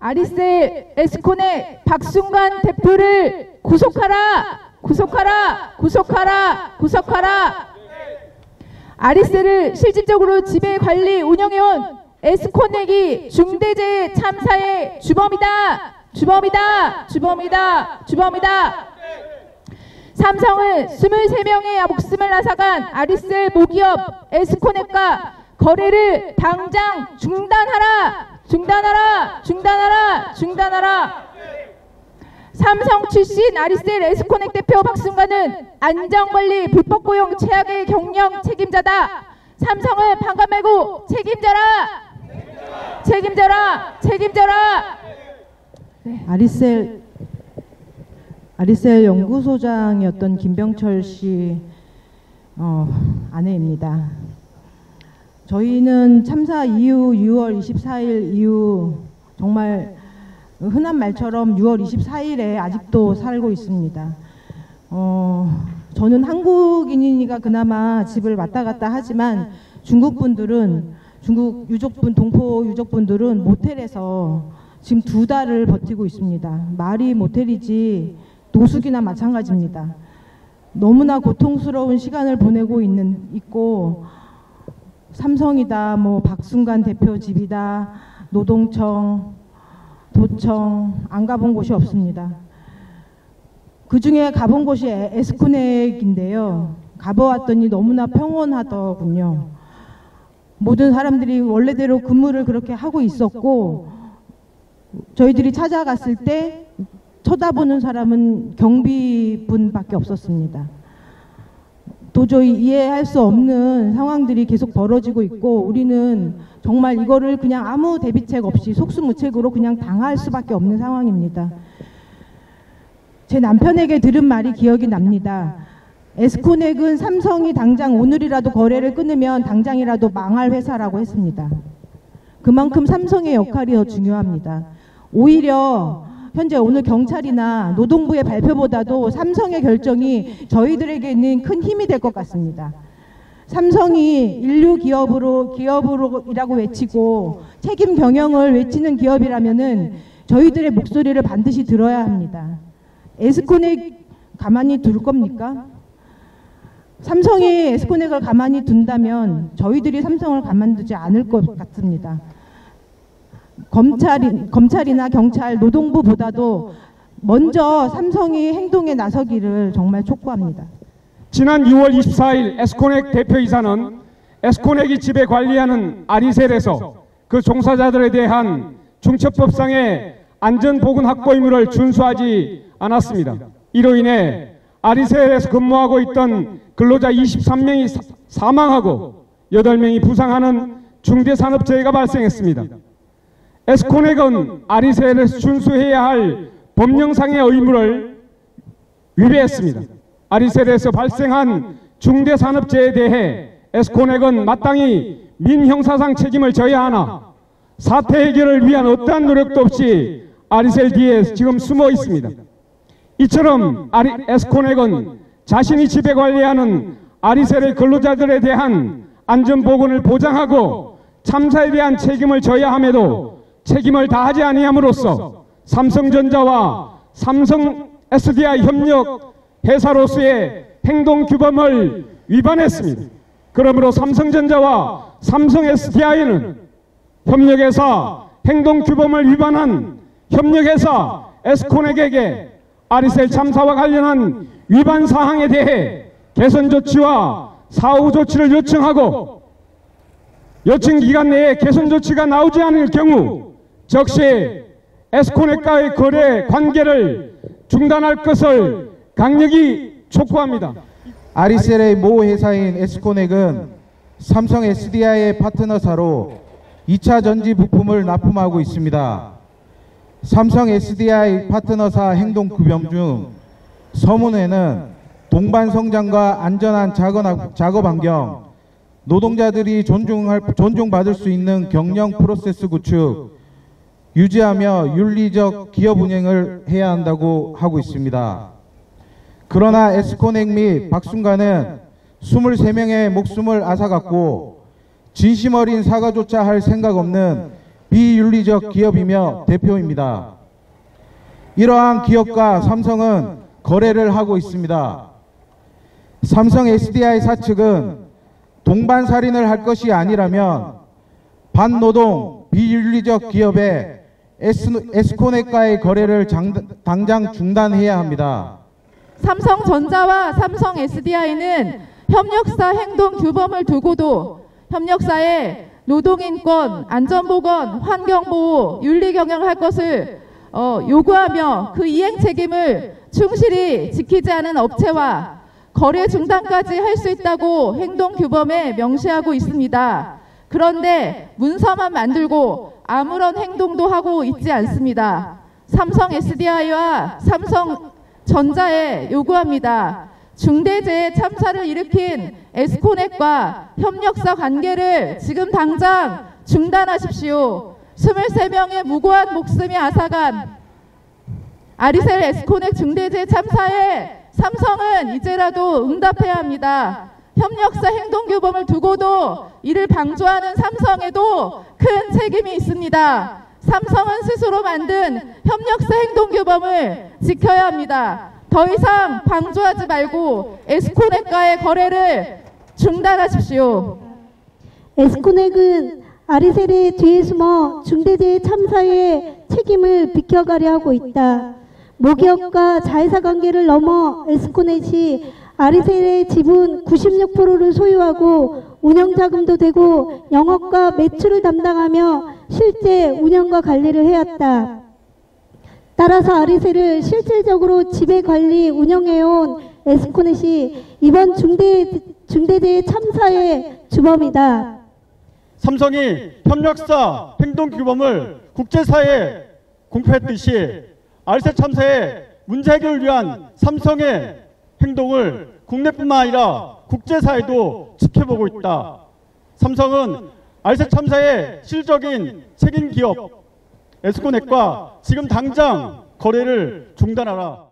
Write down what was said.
아리셀 에스코넥 박순관 대표를 구속하라! 구속하라! 구속하라! 구속하라! 아리셀을 실질적으로 지배, 관리, 운영해온 에스코넥이 중대재해 참사의 주범이다! 주범이다! 주범이다! 주범이다! 삼성은 23명의 목숨을 앗아간 아리셀 모기업 에스코넥과 거래를 당장 중단하라! 중단하라! 중단하라! 중단하라! 삼성 출신 아리셀 에스코넥 대표 박순관은 안전관리 불법고용 최악의 경영 책임자다. 삼성을 반가 말고 책임져라! 책임져라! 책임져라! 네. 아리셀 연구소장이었던 김병철 씨 아내입니다. 저희는 참사 이후 6월 24일 이후 정말 흔한 말처럼 6월 24일에 아직도 살고 있습니다. 저는 한국인이니까 그나마 집을 왔다 갔다 하지만 중국 유족분, 동포 유족분들은 모텔에서 지금 2달을 버티고 있습니다. 말이 모텔이지 노숙이나 마찬가지입니다. 너무나 고통스러운 시간을 보내고 있고 삼성이다, 뭐 박순관 대표 집이다, 노동청, 도청 안 가본 곳이 없습니다. 그 중에 가본 곳이 에스코넥인데요. 가보았더니 너무나 평온하더군요. 모든 사람들이 원래대로 근무를 그렇게 하고 있었고 저희들이 찾아갔을 때 쳐다보는 사람은 경비분밖에 없었습니다. 도저히 이해할 수 없는 상황들이 계속 벌어지고 있고 우리는 정말 이거를 그냥 아무 대비책 없이 속수무책으로 그냥 당할 수밖에 없는 상황입니다. 제 남편에게 들은 말이 기억이 납니다. 에스코넥은 삼성이 당장 오늘이라도 거래를 끊으면 당장이라도 망할 회사라고 했습니다. 그만큼 삼성의 역할이 더 중요합니다. 오히려 현재 오늘 경찰이나 노동부의 발표보다도 삼성의 결정이 저희들에게는 큰 힘이 될 것 같습니다. 삼성이 인류 기업이라고 외치고 책임 경영을 외치는 기업이라면은 저희들의 목소리를 반드시 들어야 합니다. 에스코넥 가만히 둘 겁니까? 삼성이 에스코넥을 가만히 둔다면 저희들이 삼성을 가만두지 않을 것 같습니다. 검찰이나 경찰, 노동부보다도 먼저 삼성이 행동에 나서기를 정말 촉구합니다. 지난 6월 24일 에스코넥 대표이사는 에스코넥이 지배 관리하는 아리셀에서 그 종사자들에 대한 중첩법상의 안전보건 확보 의무를 준수하지 않았습니다. 이로 인해 아리셀에서 근무하고 있던 근로자 23명이 사망하고 8명이 부상하는 중대산업재해가 발생했습니다. 에스코넥은 아리셀에서 준수해야 할 법령상의 의무를 위배했습니다. 아리셀에서 발생한 중대산업재해에 대해 에스코넥은 마땅히 민형사상 책임을 져야 하나 사태 해결을 위한 어떠한 노력도 없이 아리셀 뒤에 지금 숨어 있습니다. 이처럼 에스코넥은 자신이 지배 관리하는 아리셀의 근로자들에 대한 안전보건을 보장하고 참사에 대한 책임을 져야 함에도 책임을 다하지 아니함으로써 삼성전자와 삼성 SDI 협력 회사로서의 행동규범을 위반했습니다. 그러므로 삼성전자와 삼성 SDI는 협력회사 행동규범을 위반한 협력회사 에스코넥에게 아리셀 참사와 관련한 위반 사항에 대해 개선 조치와 사후 조치를 요청하고 요청 기간 내에 개선 조치가 나오지 않을 경우 즉시 에스코넥과의 거래 관계를 중단할 것을 강력히 촉구합니다. 아리셀의 모 회사인 에스코넥은 삼성 SDI의 파트너사로 2차 전지 부품을 납품하고 있습니다. 삼성 SDI 파트너사 행동규범 중 서문에는 동반 성장과 안전한 작업 환경, 노동자들이 존중받을 수 있는 경영 프로세스 구축, 유지하며 윤리적 기업 운영을 해야 한다고 하고 있습니다. 그러나 에스코넥 및 박순관은 23명의 목숨을 앗아갔고 진심 어린 사과조차 할 생각 없는 비윤리적 기업이며 대표입니다. 이러한 기업과 삼성은 거래를 하고 있습니다. 삼성 SDI 사측은 동반살인을 할 것이 아니라면 반노동 비윤리적 기업의 에스코넥과의 거래를 당장 중단해야 합니다. 삼성전자와 삼성 SDI는 협력사 행동 규범을 두고도 협력사에 노동인권, 안전보건, 환경보호, 윤리경영을 할 것을 요구하며 그 이행 책임을 충실히 지키지 않은 업체와 거래 중단까지 할 수 있다고 행동규범에 명시하고 있습니다. 그런데 문서만 만들고 아무런 행동도 하고 있지 않습니다. 삼성 SDI와 삼성전자에 요구합니다. 중대재해 참사를 일으킨 에스코넥과 협력사 관계를 지금 당장 중단하십시오. 23명의 무고한 목숨이 앗아간 아리셀 에스코넥 중대재해 참사에 삼성은 이제라도 응답해야 합니다. 협력사 행동규범을 두고도 이를 방조하는 삼성에도 큰 책임이 있습니다. 삼성은 스스로 만든 협력사 행동규범을 지켜야 합니다. 더 이상 방조하지 말고 에스코넥과의 거래를 중단하십시오. 에스코넥은 아리셀의 뒤에 숨어 중대재해 참사의 책임을 비켜가려 하고 있다. 모기업과 자회사 관계를 넘어 에스코넷이 아리셀의 지분 96%를 소유하고 운영자금도 되고 영업과 매출을 담당하며 실제 운영과 관리를 해왔다. 따라서 아리셀을 실질적으로 지배 관리 운영해온 에스코넷이 이번 중대재해 참사의 주범이다. 삼성이 협력사 행동규범을 국제사회에 공표했듯이 아리셀 참사의 문제 해결을 위한 삼성의 행동을 국내뿐만 아니라 국제사회도 지켜보고 있다. 삼성은 아리셀 참사의 실질적인 책임 기업 에스코넷과 지금 당장 거래를 중단하라.